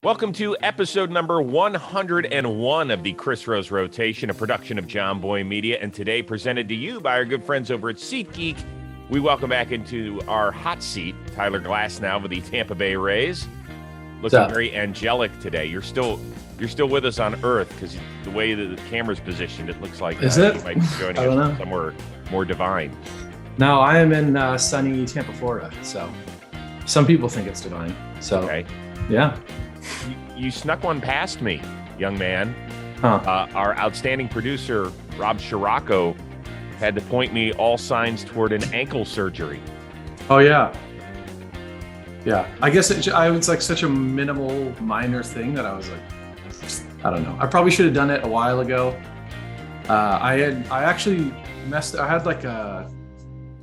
Welcome to episode number 101 of the Chris Rose Rotation, a production of John Boy Media, and today presented to you by our good friends over at SeatGeek. We welcome back into our hot seat Tyler Glasnow with the Tampa Bay Rays. Looking very angelic today. You're still with us on Earth because the way that the camera's positioned, it looks like you might be joining us somewhere more divine. No, I am in sunny Tampa, Florida. So some people think it's divine. So okay. Yeah. You snuck one past me, young man. Huh. Our outstanding producer, Rob Scirocco, had to point me all signs toward an ankle surgery. Oh, yeah. Yeah. I guess I was like such a minimal, minor thing that I was like, I don't know. I probably should have done it a while ago.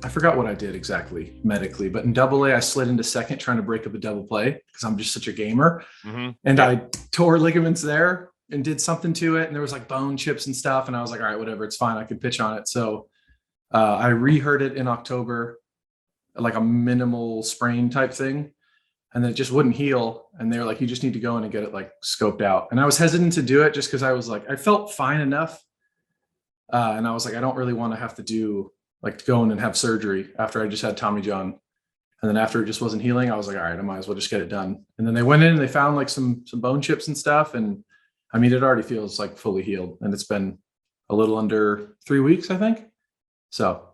I forgot what I did exactly medically, but in AA, I slid into second trying to break up a double play because I'm just such a gamer. Mm-hmm. And I tore ligaments there and did something to it. And there was like bone chips and stuff. And I was like, all right, whatever, it's fine. I can pitch on it. So I re-hurt it in October, like a minimal sprain type thing. And then it just wouldn't heal. And they were like, you just need to go in and get it like scoped out. And I was hesitant to do it just because I was like, I felt fine enough. And I was like, I don't really want to have to go in and have surgery after I just had Tommy John. And then after it just wasn't healing, I was like, all right, I might as well just get it done. And then they went in and they found like some bone chips and stuff. And I mean, it already feels like fully healed, and it's been a little under 3 weeks, I think. So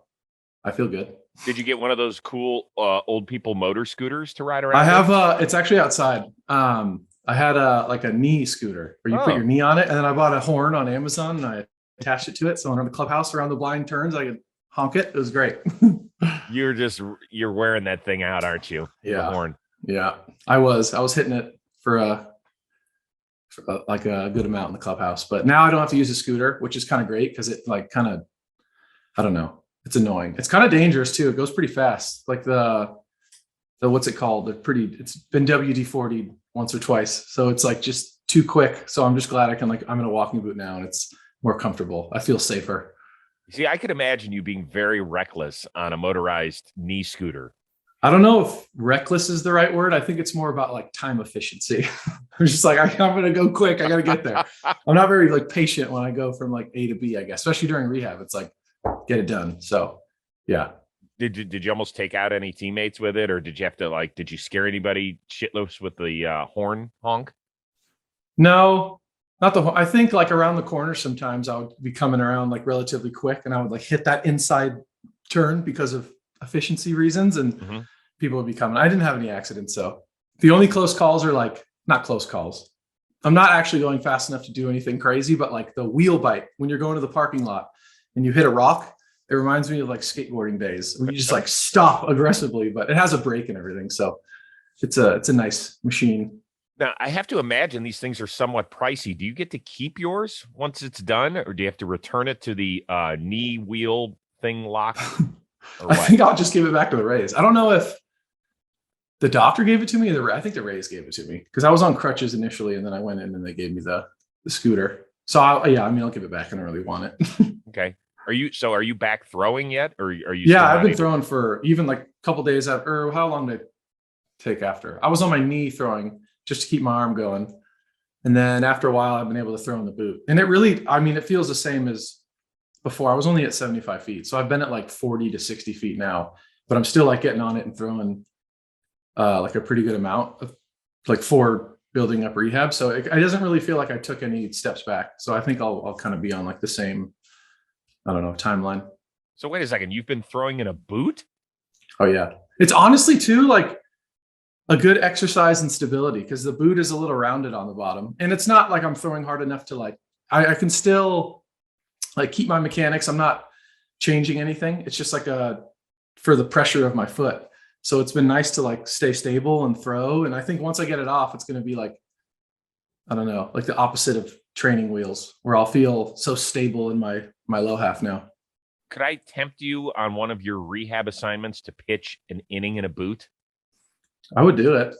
I feel good. Did you get one of those cool old people motor scooters to ride around? I have, it's actually outside. I had a knee scooter where you put your knee on it. And then I bought a horn on Amazon and I attached it to it. So when I'm in the clubhouse around the blind turns, I could honk it. It was great. You're wearing that thing out, aren't you? Yeah. The horn. Yeah. I was hitting it for a good amount in the clubhouse, but now I don't have to use a scooter, which is kind of great because it I don't know. It's annoying. It's kind of dangerous too. It goes pretty fast. Like the what's it called? It's been WD-40'd once or twice. So it's like just too quick. So I'm just glad I'm in a walking boot now and it's more comfortable. I feel safer. See, I could imagine you being very reckless on a motorized knee scooter. I don't know if reckless is the right word. I think it's more about like time efficiency. I'm just like, I'm going to go quick. I got to get there. I'm not very patient when I go from like A to B, I guess, especially during rehab. It's like, get it done. So, yeah. Did you almost take out any teammates with it, or did you have to did you scare anybody shitless with the horn honk? No, not the. I think around the corner sometimes I would be coming around relatively quick, and I would hit that inside turn because of efficiency reasons, and people would be coming. I didn't have any accidents, so the only close calls are not close calls. I'm not actually going fast enough to do anything crazy, but the wheel bite when you're going to the parking lot and you hit a rock, it reminds me of skateboarding days where you just stop aggressively, but it has a brake and everything. So it's a nice machine. Now, I have to imagine these things are somewhat pricey. Do you get to keep yours once it's done, or do you have to return it to the knee wheel thing lock? I think I'll just give it back to the Rays. I don't know if the doctor gave it to me or I think the Rays gave it to me because I was on crutches initially and then I went in and they gave me the scooter. So I'll give it back. I don't really want it. Okay. Are you back throwing yet, or are you? Yeah, I've been throwing for even a couple days after. Or how long did it take after? I was on my knee throwing just to keep my arm going, and then after a while, I've been able to throw in the boot, and it really, it feels the same as before. I was only at 75 feet, so I've been at 40 to 60 feet now, but I'm still getting on it and throwing a pretty good amount of for building up rehab. So it doesn't really feel like I took any steps back. So I think I'll kind of be on the same. I don't know, timeline. So wait a second, you've been throwing in a boot? Oh yeah. It's honestly too a good exercise in stability because the boot is a little rounded on the bottom. And it's not I'm throwing hard enough to I can still keep my mechanics. I'm not changing anything. It's just for the pressure of my foot. So it's been nice to stay stable and throw. And I think once I get it off, it's going to be I don't know, the opposite of training wheels where I'll feel so stable in my low half now. Could I tempt you on one of your rehab assignments to pitch an inning in a boot? I would do it.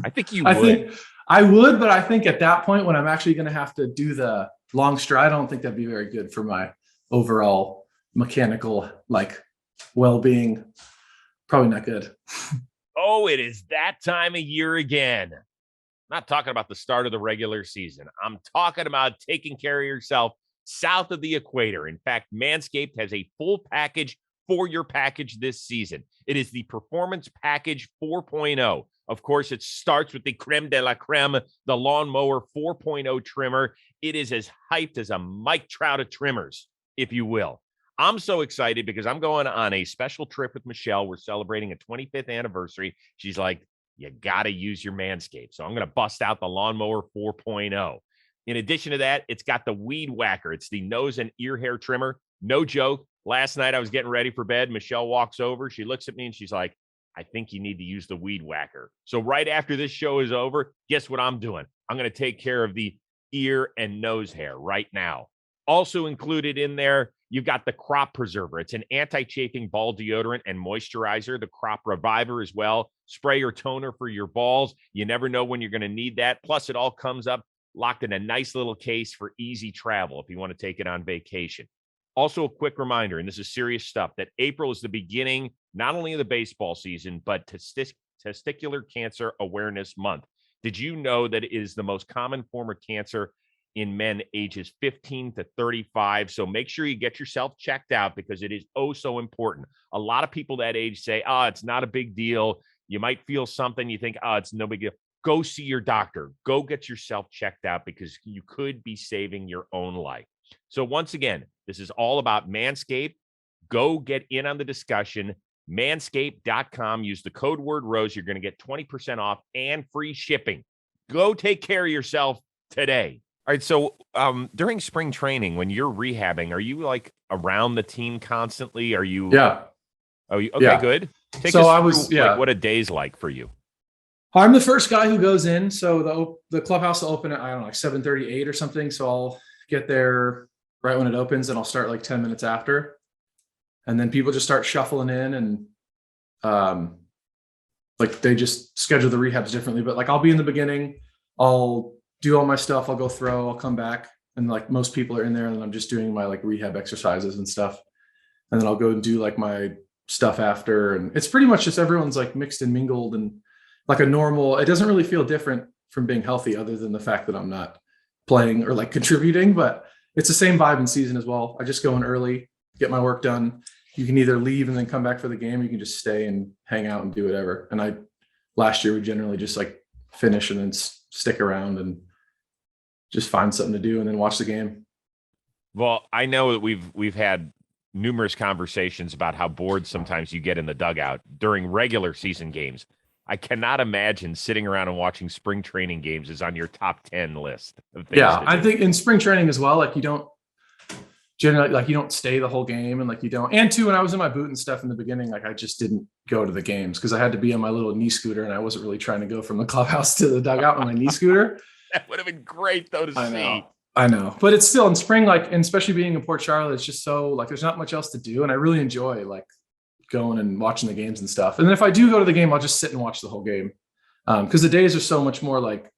I think you would. I would, but I think at that point when I'm actually going to have to do the long stride, I don't think that'd be very good for my overall mechanical well-being. Probably not good. Oh, it is that time of year again. not talking about the start of the regular season. I'm talking about taking care of yourself south of the equator. In fact, Manscaped has a full package for your package this season. It is the Performance Package 4.0. Of course, it starts with the creme de la creme, the Lawnmower 4.0 trimmer. It is as hyped as a Mike Trout of trimmers, if you will. I'm so excited because I'm going on a special trip with Michelle. We're celebrating a 25th anniversary. She's like, you got to use your Manscaped. So I'm going to bust out the Lawnmower 4.0. In addition to that, it's got the Weed Whacker. It's the nose and ear hair trimmer. No joke. Last night I was getting ready for bed. Michelle walks over. She looks at me and she's like, I think you need to use the Weed Whacker. So right after this show is over, guess what I'm doing? I'm going to take care of the ear and nose hair right now. Also included in there, you've got the Crop Preserver. It's an anti-chafing ball deodorant and moisturizer. The Crop Reviver as well. Spray or toner for your balls. You never know when you're going to need that. Plus, it all comes up locked in a nice little case for easy travel if you want to take it on vacation. Also, a quick reminder, and this is serious stuff, that April is the beginning not only of the baseball season, but Testicular Cancer Awareness Month. Did you know that it is the most common form of cancer in men ages 15 to 35? So make sure you get yourself checked out because it is oh so important. A lot of people that age say, it's not a big deal. You might feel something. You think, it's no big deal. Go see your doctor. Go get yourself checked out because you could be saving your own life. So once again, this is all about Manscaped. Go get in on the discussion. Manscaped.com. Use the code word ROSE. You're going to get 20% off and free shipping. Go take care of yourself today. All right. So during spring training, when you're rehabbing, are you like around the team constantly? Are you? Yeah. Oh, okay, yeah. Good. Take so us I was, through, like, what a day's like for you. I'm the first guy who goes in. So the clubhouse will open at, I don't know, like 7:38 or something. So I'll get there right when it opens and I'll start like 10 minutes after. And then people just start shuffling in and like they just schedule the rehabs differently. But like I'll be in the beginning, I'll do all my stuff, I'll go throw, I'll come back. And like most people are in there and then I'm just doing my like rehab exercises and stuff. And then I'll go and do like my stuff after. And it's pretty much just everyone's like mixed and mingled and like a normal, it doesn't really feel different from being healthy other than the fact that I'm not playing or like contributing, but it's the same vibe in season as well. I just go in early, get my work done. You can either leave and then come back for the game, or you can just stay and hang out and do whatever. And last year we generally just like finish and then stick around and just find something to do and then watch the game. Well, I know that we've had numerous conversations about how bored sometimes you get in the dugout during regular season games. I cannot imagine sitting around and watching spring training games is on your top 10 list of things. Yeah, I think in spring training as well, like you don't generally, like you don't stay the whole game and like you don't. And too, when I was in my boot and stuff in the beginning, like I just didn't go to the games because I had to be on my little knee scooter and I wasn't really trying to go from the clubhouse to the dugout on my knee scooter. That would have been great though to see. I know, but it's still in spring, like, and especially being in Port Charlotte, it's just so like there's not much else to do, and I really enjoy like going and watching the games and stuff. And then if I do go to the game, I'll just sit and watch the whole game because the days are so much more like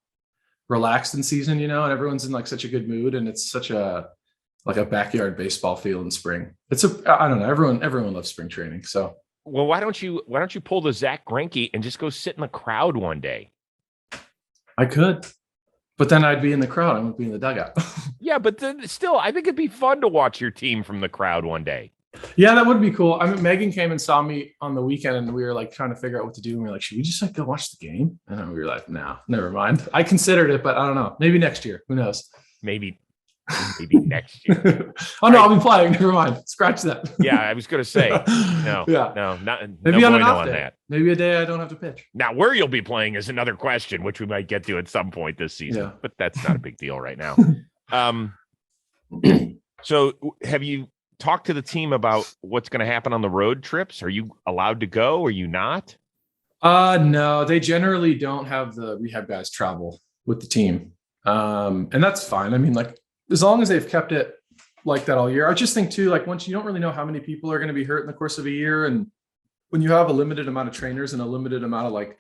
relaxed in season, and everyone's in like such a good mood, and it's such a like a backyard baseball feel in spring. I don't know, everyone loves spring training. So well, why don't you pull the Zach Greinke and just go sit in the crowd one day? I could. But then I'd be in the crowd. I wouldn't be in the dugout. Yeah, but then still, I think it'd be fun to watch your team from the crowd one day. Yeah, that would be cool. I mean, Megan came and saw me on the weekend, and we were like trying to figure out what to do. And we were like, should we just like go watch the game? And we were like, no, never mind. I considered it, but I don't know. Maybe next year. Who knows? Maybe next year. Oh, no, I'll be playing. Never mind. Scratch that. Yeah, I was going to say, no, maybe no on an bueno off on day. that. Maybe a day I don't have to pitch. Now, where you'll be playing is another question, which we might get to at some point this season, but that's not a big deal right now. So have you talked to the team about what's going to happen on the road trips? Are you allowed to go? Are you not? No, they generally don't have the rehab guys travel with the team. And that's fine. I mean, like, as long as they've kept it like that all year. I just think too, like once you don't really know how many people are going to be hurt in the course of a year. And when you have a limited amount of trainers and a limited amount of like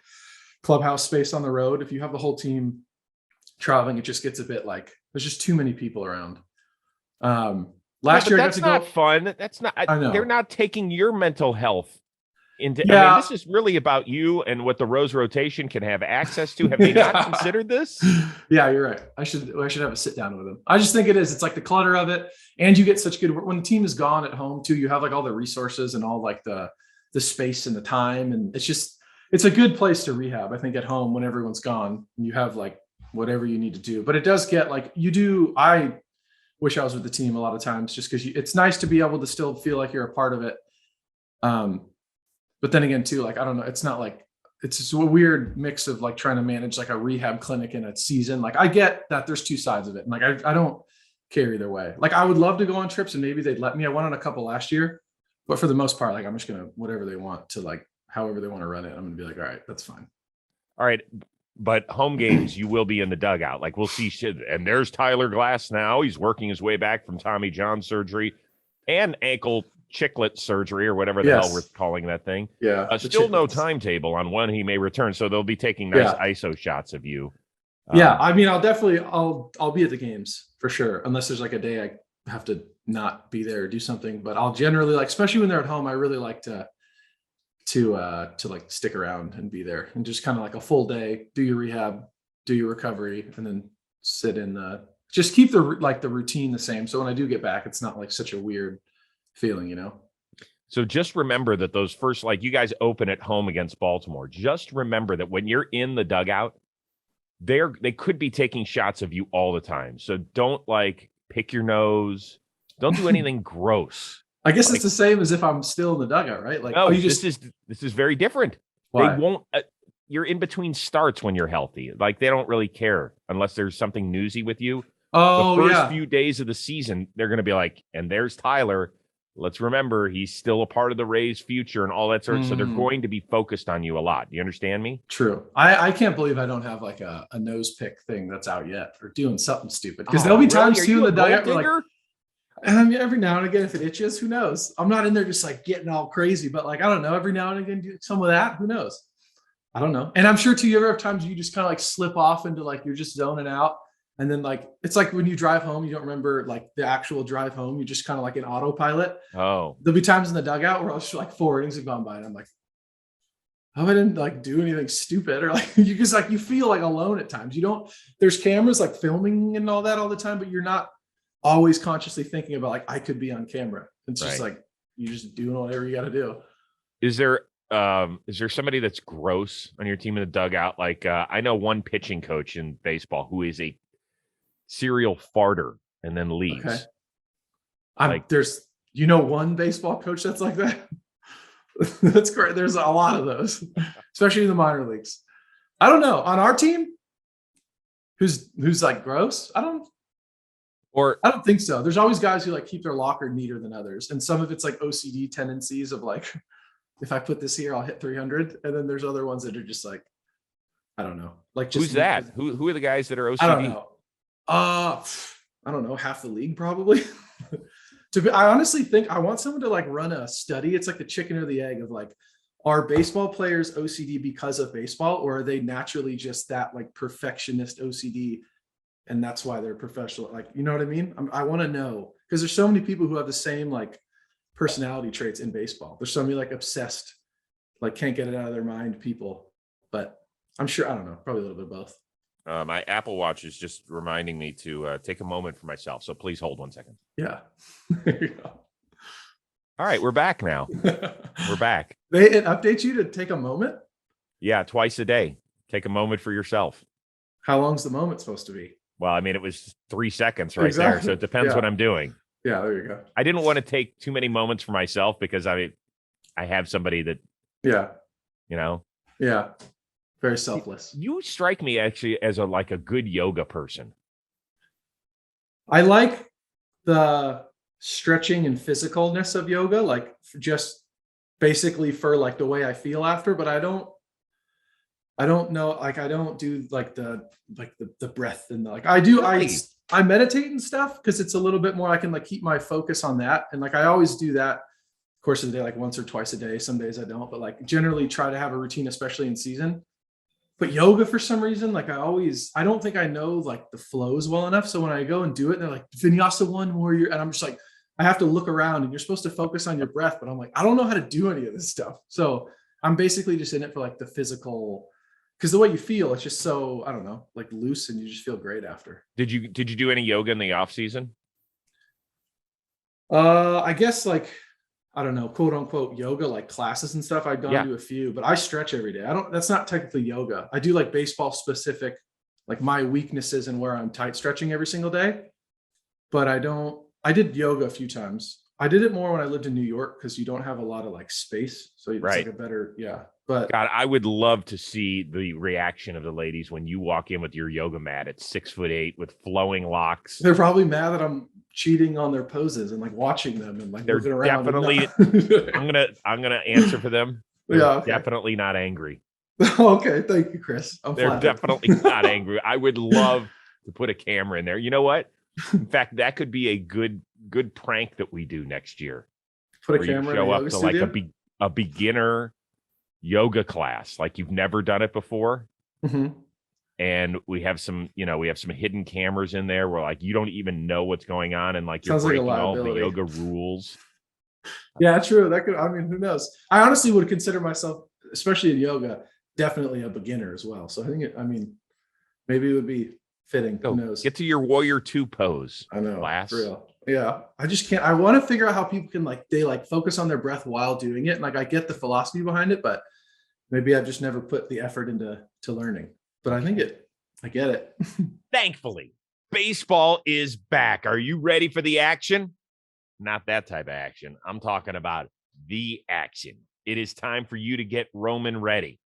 clubhouse space on the road, if you have the whole team traveling, it just gets a bit like, there's just too many people around. Last year, that's not fun. That's not, I know. They're not taking your mental health into, I mean, Yeah. this is really about you and what the Rose rotation can have access to. Have they not considered this? Yeah, you're right. I should have a sit down with them. I just think it is. It's like the clutter of it, and you get such good when the team is gone at home too. You have like all the resources and all like the space and the time, and it's a good place to rehab. I think at home when everyone's gone, and you have like whatever you need to do. But it does get like you do. I wish I was with the team a lot of times just because it's nice to be able to still feel like you're a part of it. But then again, too, like I don't know, it's not like it's just a weird mix of like trying to manage like a rehab clinic in a season. Like I get that there's two sides of it. And like I don't care either way. Like I would love to go on trips and maybe they'd let me. I went on a couple last year, but for the most part, like I'm just gonna whatever they want to like however they want to run it. I'm gonna be like, all right, that's fine. All right. But home games, you will be in the dugout. Like we'll see shit. And there's Tyler Glasnow. He's working his way back from Tommy John surgery and ankle chiclet surgery or whatever the hell we're calling that thing. Yeah. Still no timetable on when he may return. So they'll be taking nice ISO shots of you. Yeah. I mean, I'll be at the games for sure. Unless there's like a day I have to not be there or do something, but I'll generally like, especially when they're at home, I really like to like stick around and be there and just kind of like a full day, do your rehab, do your recovery, and then sit in just keep the routine the same. So when I do get back, it's not like such a weird feeling, you know? So just remember that those first, like you guys open at home against Baltimore, just remember that when you're in the dugout, they could be taking shots of you all the time. So don't like pick your nose. Don't do anything gross. I guess it's the same as if I'm still in the dugout, right? Like, no, this is very different. Why? They won't, you're in between starts when you're healthy. Like they don't really care unless there's something newsy with you. Oh, the first few days of the season, they're going to be like, and there's Tyler. Let's remember he's still a part of the Rays' future and all that sort. So they're going to be focused on you a lot. Do you understand me? True. I can't believe I don't have like a nose pick thing that's out yet or doing something stupid. Because there'll be times too in the diet where like, I mean, every now and again, if it itches, who knows? I'm not in there just like getting all crazy, but like, I don't know, every now and again, do some of that. Who knows? I don't know. And I'm sure too, you ever have times you just kind of like slip off into like, you're just zoning out. And then like, it's like when you drive home, you don't remember like the actual drive home. You just kind of like an autopilot. Oh, there'll be times in the dugout where I was like 4 innings have gone by and I'm like, oh, I didn't like do anything stupid or like, you just like, you feel like alone at times. There's cameras like filming and all that all the time, but you're not always consciously thinking about like, I could be on camera. It's just like, you're just doing whatever you got to do. Is there somebody that's gross on your team in the dugout? Like, I know one pitching coach in baseball who is a serial farter and then leaves. Okay. There's one baseball coach that's like that. That's great. There's a lot of those, especially in the minor leagues. I don't know. On our team, who's like gross? I don't think so. There's always guys who like keep their locker neater than others. And some of it's like OCD tendencies of like, if I put this here, I'll hit 300. And then there's other ones that are just like, I don't know. Like just who's that? Who are the guys that are OCD? I don't know. I don't know, half the league probably. I honestly think I want someone to like run a study. It's like the chicken or the egg of like, are baseball players OCD because of baseball, or are they naturally just that like perfectionist OCD? And that's why they're professional. Like, you know what I mean? I want to know because there's so many people who have the same like personality traits in baseball. There's so many like obsessed, like can't get it out of their mind people, but I'm sure, I don't know, probably a little bit of both. My Apple Watch is just reminding me to take a moment for myself. So please hold 1 second. Yeah. There you go. All right, we're back now. We're back. It updates you to take a moment? Yeah, twice a day. Take a moment for yourself. How long's the moment supposed to be? Well, I mean, it was 3 seconds there. So it depends what I'm doing. Yeah, there you go. I didn't want to take too many moments for myself because I have somebody that, Yeah. Very selfless. You strike me actually as a good yoga person. I like the stretching and physicalness of yoga, like just basically for like the way I feel after, but I don't know, like I don't do like the breath and like I do. Really? I meditate and stuff because it's a little bit more, I can like keep my focus on that. And like I always do that course of the day, like once or twice a day. Some days I don't, but like generally try to have a routine, especially in season. But yoga, for some reason, like I don't think I know like the flows well enough. So when I go and do it, they're like Vinyasa 1 warrior. And I'm just like, I have to look around and you're supposed to focus on your breath, but I'm like, I don't know how to do any of this stuff. So I'm basically just in it for like the physical, because the way you feel, it's just so, I don't know, like loose, and you just feel great after. Did you do any yoga in the off season? I guess like, I don't know, quote unquote yoga, like classes and stuff. I've gone to a few, but I stretch every day. That's not technically yoga. I do like baseball specific, like my weaknesses and where I'm tight stretching every single day. But I did yoga a few times. I did it more when I lived in New York because you don't have a lot of like space. So it's like a better, But God, I would love to see the reaction of the ladies when you walk in with your yoga mat at 6'8" with flowing locks. They're probably mad that I'm cheating on their poses and like watching them and like they're looking around. Definitely, I'm gonna answer for them. They're definitely not angry. Okay, thank you, Chris. They're definitely not angry. I would love to put a camera in there. You know what? In fact, that could be a good prank that we do next year. Put a camera show in the up to studio? like a beginner yoga class, like you've never done it before. Mm-hmm. And we have some hidden cameras in there where like you don't even know what's going on, and like you're breaking all the yoga rules. Yeah, true. That could, I mean, who knows? I honestly would consider myself, especially in yoga, definitely a beginner as well. So I think maybe it would be fitting. Who knows? Get to your Warrior 2 pose. I know. Class. For real. Yeah. I just can't. I want to figure out how people can they focus on their breath while doing it. And like I get the philosophy behind it, but maybe I've just never put the effort into learning. But I get it. Thankfully, baseball is back. Are you ready for the action? Not that type of action. I'm talking about the action. It is time for you to get Roman ready.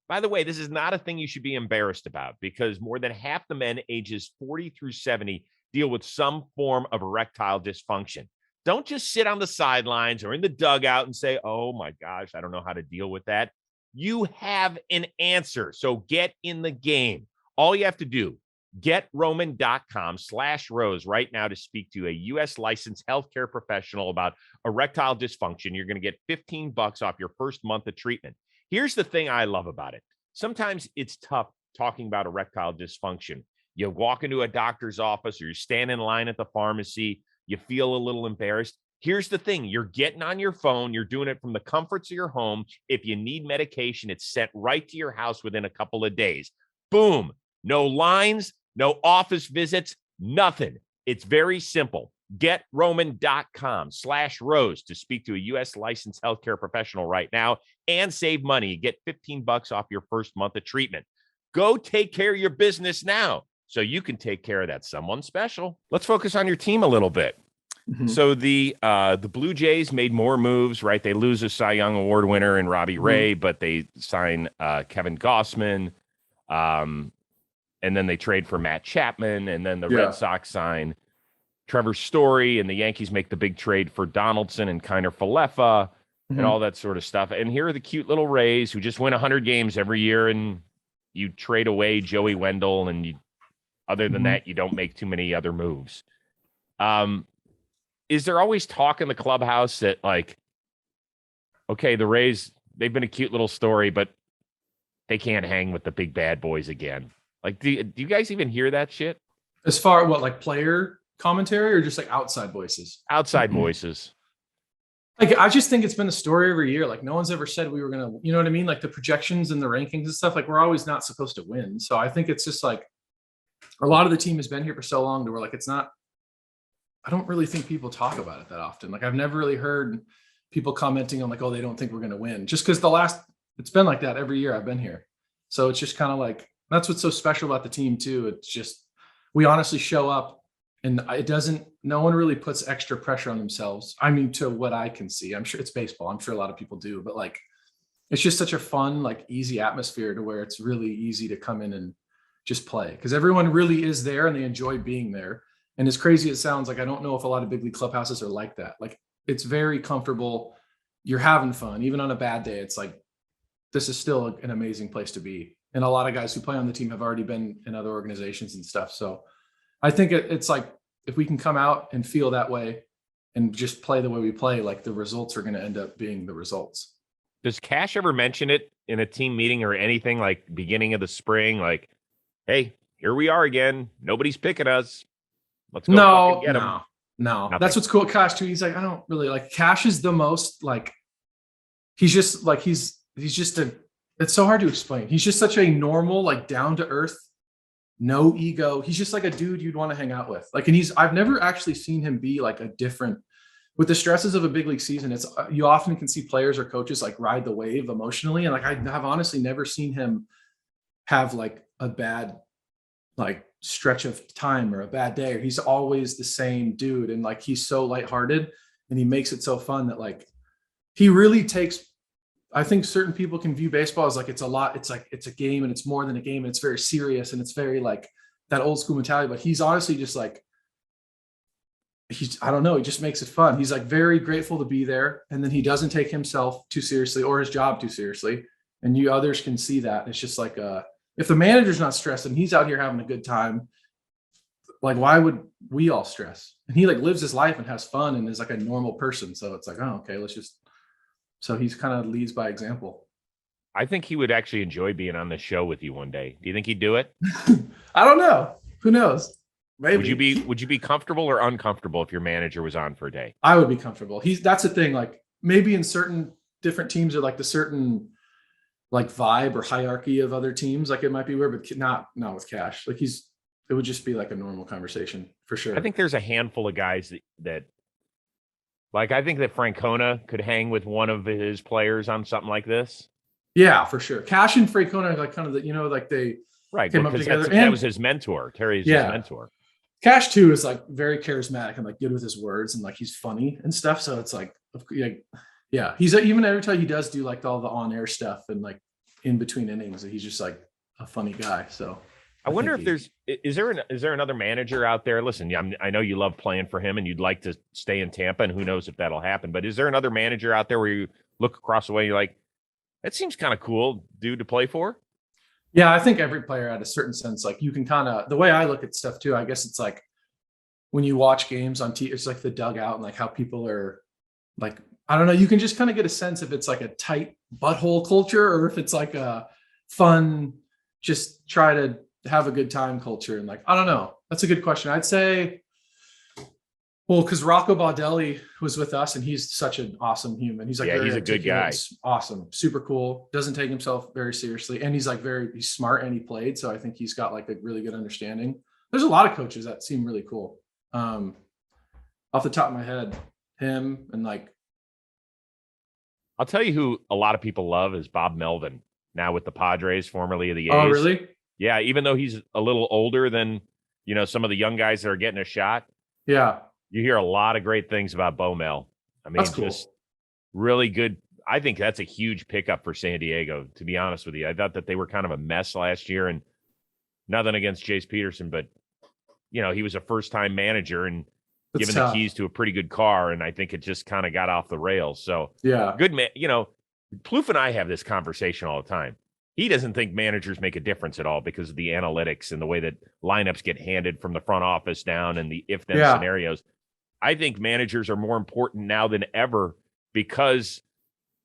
By the way, this is not a thing you should be embarrassed about because more than half the men ages 40 through 70 deal with some form of erectile dysfunction. Don't just sit on the sidelines or in the dugout and say, oh my gosh, I don't know how to deal with that. You have an answer. So get in the game. All you have to do, GetRoman.com/Rose right now to speak to a U.S. licensed healthcare professional about erectile dysfunction. You're going to get $15 off your first month of treatment. Here's the thing I love about it. Sometimes it's tough talking about erectile dysfunction. You walk into a doctor's office or you stand in line at the pharmacy, you feel a little embarrassed. Here's the thing. You're getting on your phone. You're doing it from the comforts of your home. If you need medication, it's sent right to your house within a couple of days. Boom. No lines, no office visits, nothing. It's very simple. GetRoman.com/Rose to speak to a U.S. licensed healthcare professional right now and save money. Get $15 off your first month of treatment. Go take care of your business now so you can take care of that someone special. Let's focus on your team a little bit. Mm-hmm. So the Blue Jays made more moves, right? They lose a Cy Young Award winner in Robbie Ray, but they sign Kevin Gossman. And then they trade for Matt Chapman, and then the Red Sox sign Trevor Story, and the Yankees make the big trade for Donaldson and Kiner Falefa and all that sort of stuff. And here are the cute little Rays who just win 100 games every year, and you trade away Joey Wendell, and other than that, you don't make too many other moves. Is there always talk in the clubhouse that, like, okay, the Rays, they've been a cute little story, but they can't hang with the big bad boys again? Like, do you guys even hear that shit? As far what, like player commentary or just like outside voices? Outside voices. Like, I just think it's been a story every year. Like, no one's ever said we were going to, you know what I mean? Like the projections and the rankings and stuff, like we're always not supposed to win. So I think it's just like a lot of the team has been here for so long to where like, it's not, I don't really think people talk about it that often. Like I've never really heard people commenting on like, oh, they don't think we're going to win, just because it's been like that every year I've been here. So it's just kind of like, that's what's so special about the team too. It's just, we honestly show up and no one really puts extra pressure on themselves. I mean, to what I can see, I'm sure it's baseball. I'm sure a lot of people do, but like, it's just such a fun, like easy atmosphere to where it's really easy to come in and just play because everyone really is there and they enjoy being there. And as crazy as it sounds, like, I don't know if a lot of big league clubhouses are like that. Like it's very comfortable. You're having fun. Even on a bad day, it's like, this is still an amazing place to be. And a lot of guys who play on the team have already been in other organizations and stuff. So I think it's like, if we can come out and feel that way and just play the way we play, like the results are going to end up being the results. Does Cash ever mention it in a team meeting or anything, like beginning of the spring? Like, hey, here we are again. Nobody's picking us. Let's go get them. No, Nothing. that's what's cool with Cash too. He's like, I don't really like Cash is the most like, he's just like, he's just it's so hard to explain. He's just such a normal, like down to earth, no ego. He's just like a dude you'd want to hang out with. Like, and I've never actually seen him be like a different, with the stresses of a big league season. It's, you often can see players or coaches like ride the wave emotionally. And like, I have honestly never seen him have like a bad, like stretch of time or a bad day. He's always the same dude. And like, he's so lighthearted and he makes it so fun that like, he really takes, I think certain people can view baseball as like, it's a lot. It's like, it's a game and it's more than a game. And it's very serious and it's very like that old school mentality, but he's honestly just like, I don't know. He just makes it fun. He's like very grateful to be there. And then he doesn't take himself too seriously or his job too seriously. And you others can see that. It's just like, if the manager's not stressed and he's out here having a good time, like, why would we all stress? And he like lives his life and has fun and is like a normal person. So it's like, oh, okay, so he's kind of leads by example. I think he would actually enjoy being on the show with you one day. Do you think he'd do it? I don't know. Who knows? Maybe. Would you be comfortable or uncomfortable if your manager was on for a day? I would be comfortable. That's the thing. Like maybe in certain different teams or like the certain like vibe or hierarchy of other teams, like it might be weird, but not with Cash. Like it would just be like a normal conversation for sure. I think there's a handful of guys that like, I think that Francona could hang with one of his players on something like this. Yeah, for sure. Cash and Francona are like kind of the, like they came up together. That was his mentor. Terry's his mentor. Cash too is like very charismatic and like good with his words and like he's funny and stuff. So it's like, yeah, he's even every time he does do like all the on-air stuff and like in between innings, he's just like a funny guy. So I wonder if is there another manager out there? Listen, I know you love playing for him and you'd like to stay in Tampa, and who knows if that'll happen. But is there another manager out there where you look across the way and you're like, that seems kind of cool dude to play for? Yeah, I think every player at a certain sense, like you can kind of, the way I look at stuff too, I guess it's like when you watch games on TV, it's like the dugout and like how people are like, I don't know, you can just kind of get a sense if it's like a tight butthole culture or if it's like a fun, just try to have a good time culture. And like, I don't know. That's a good question. I'd say, well, because Rocco Baldelli was with us and he's such an awesome human. He's like, he's a good guy. Awesome. Super cool. Doesn't take himself very seriously. And he's like he's smart and he played. So I think he's got like a really good understanding. There's a lot of coaches that seem really cool. Off the top of my head, him and like, I'll tell you who a lot of people love is Bob Melvin, now with the Padres, formerly of the A's. Oh, really? Yeah. Even though he's a little older than, some of the young guys that are getting a shot. Yeah. You hear a lot of great things about Bo Mel. I mean, that's cool. Just really good. I think that's a huge pickup for San Diego, to be honest with you. I thought that they were kind of a mess last year, and nothing against Jace Peterson, but, he was a first-time manager and given the keys to a pretty good car, and I think it just kind of got off the rails. So, yeah, good man. Plouffe and I have this conversation all the time. He doesn't think managers make a difference at all because of the analytics and the way that lineups get handed from the front office down and the if-then scenarios. I think managers are more important now than ever because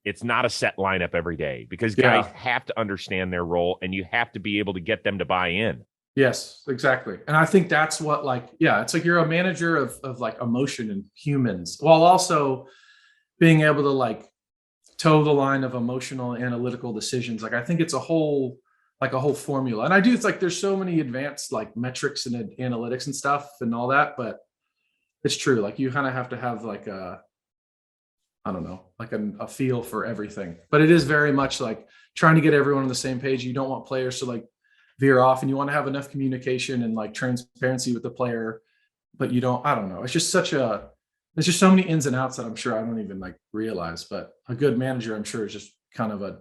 it's not a set lineup every day, because guys have to understand their role and you have to be able to get them to buy in. Yes, exactly. And I think that's what it's like you're a manager of like emotion and humans while also being able to like toe the line of emotional analytical decisions. Like I think it's a whole formula. And it's like there's so many advanced like metrics and analytics and stuff and all that, but it's true. Like you kind of have to have like a feel for everything, but it is very much like trying to get everyone on the same page. You don't want players to like veer off and you want to have enough communication and like transparency with the player, but I don't know. It's just there's just so many ins and outs that I'm sure I don't even like realize, but a good manager, I'm sure, is just kind of a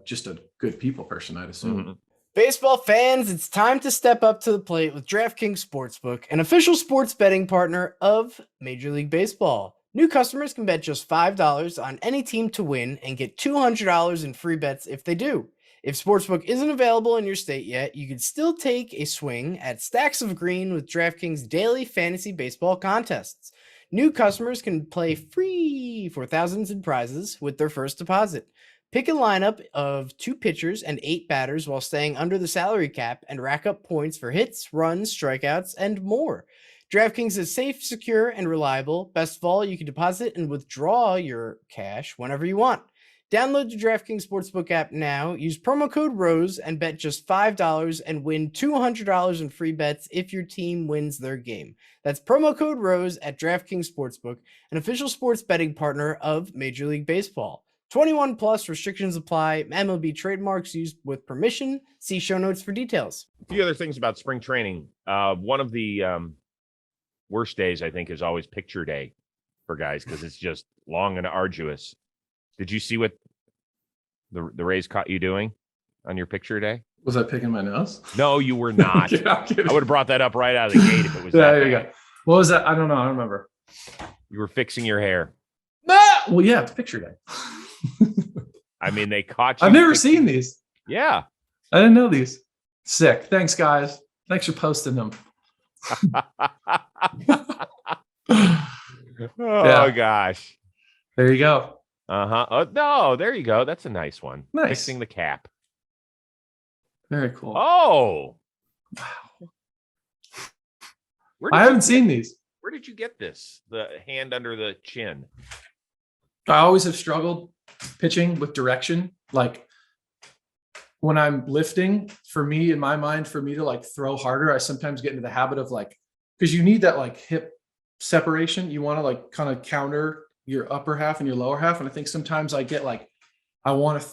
good people person, I'd assume. Mm-hmm. Baseball fans, it's time to step up to the plate with DraftKings Sportsbook, an official sports betting partner of Major League Baseball. New customers can bet just $5 on any team to win and get $200 in free bets if they do. If Sportsbook isn't available in your state yet, you can still take a swing at stacks of green with DraftKings daily fantasy baseball contests. New customers can play free for thousands in prizes with their first deposit. Pick a lineup of 2 pitchers and 8 batters while staying under the salary cap and rack up points for hits, runs, strikeouts, and more. DraftKings is safe, secure, and reliable. Best of all, you can deposit and withdraw your cash whenever you want. Download the DraftKings Sportsbook app now. Use promo code ROSE and bet just $5 and win $200 in free bets if your team wins their game. That's promo code ROSE at DraftKings Sportsbook, an official sports betting partner of Major League Baseball. 21 plus, restrictions apply. MLB trademarks used with permission. See show notes for details. A few other things about spring training. One of the worst days, I think, is always picture day for guys because it's just long and arduous. Did you see what the Rays caught you doing on your picture day? Was I picking my nose? No, you were not. I'm kidding. I would have brought that up right out of the gate if it was that There you bad. go. What was that? I don't know. I don't remember. You were fixing your hair. Well, yeah, it's picture day. I mean, they caught you. I've never seen these. Yeah. I didn't know these. Sick. Thanks, guys. Thanks for posting them. Oh, gosh. There you go. Uh-huh. Oh, no, there you go. That's a nice one. Nice. Fixing the cap. Very cool. Oh. Wow. I haven't seen these. Where did you get this? The hand under the chin. I always have struggled pitching with direction. Like when I'm lifting, for me, in my mind, for me to like throw harder, I sometimes get into the habit of like, because you need that like hip separation. You want to like kind of counter your upper half and your lower half. And I think sometimes I get like, I want to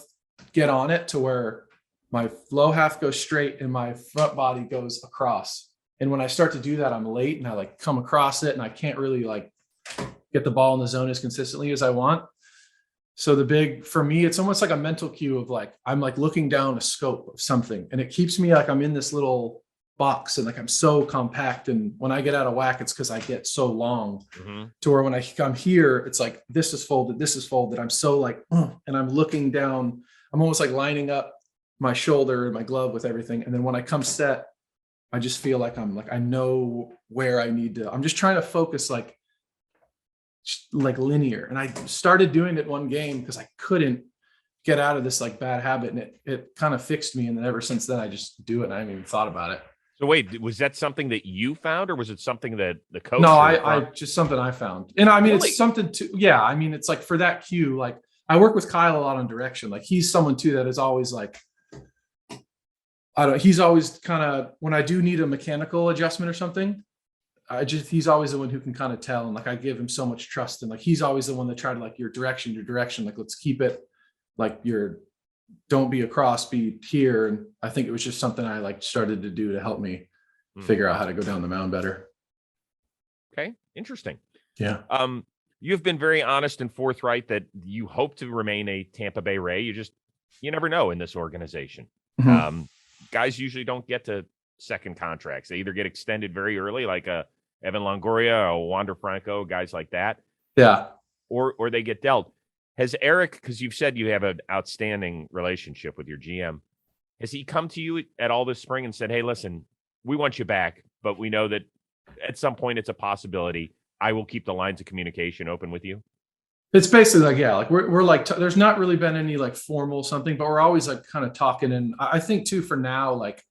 get on it to where my low half goes straight and my front body goes across. And when I start to do that, I'm late and I like come across it and I can't really like get the ball in the zone as consistently as I want. So for me, it's almost like a mental cue of like, I'm like looking down a scope of something and it keeps me like I'm in this little box and like I'm so compact. And when I get out of whack, it's because I get so long to where when I come here, it's like, this is folded. I'm so like, and I'm looking down, I'm almost like lining up my shoulder and my glove with everything. And then when I come set, I just feel like I know where I need to, I'm just trying to focus like linear. And I started doing it one game because I couldn't get out of this like bad habit. And it kind of fixed me. And then ever since then, I just do it. And I haven't even thought about it. So wait, was that something that you found or was it something that the coach? No, I just something I found. And I mean, Really? It's something to, yeah. I mean, it's like for that cue, like I work with Kyle a lot on direction. Like he's someone too, that is always like, he's always kind of, when I do need a mechanical adjustment or something, he's always the one who can kind of tell. And like, I give him so much trust. And like, he's always the one that tried to like your direction, like, let's keep it like don't be across, be here. And I think it was just something I like started to do to help me figure out how to go down the mound better. Okay. Interesting. Yeah. You've been very honest and forthright that you hope to remain a Tampa Bay Ray. You never know in this organization. Mm-hmm. Guys usually don't get to second contracts. They either get extended very early, like Evan Longoria or Wander Franco, guys like that. Yeah. Or they get dealt. Has Eric, because you've said you have an outstanding relationship with your GM, has he come to you at all this spring and said, hey, listen, we want you back, but we know that at some point it's a possibility. I will keep the lines of communication open with you? It's basically like, yeah, like we're like, there's not really been any like formal something, but we're always like kind of talking. And I think too, for now, like,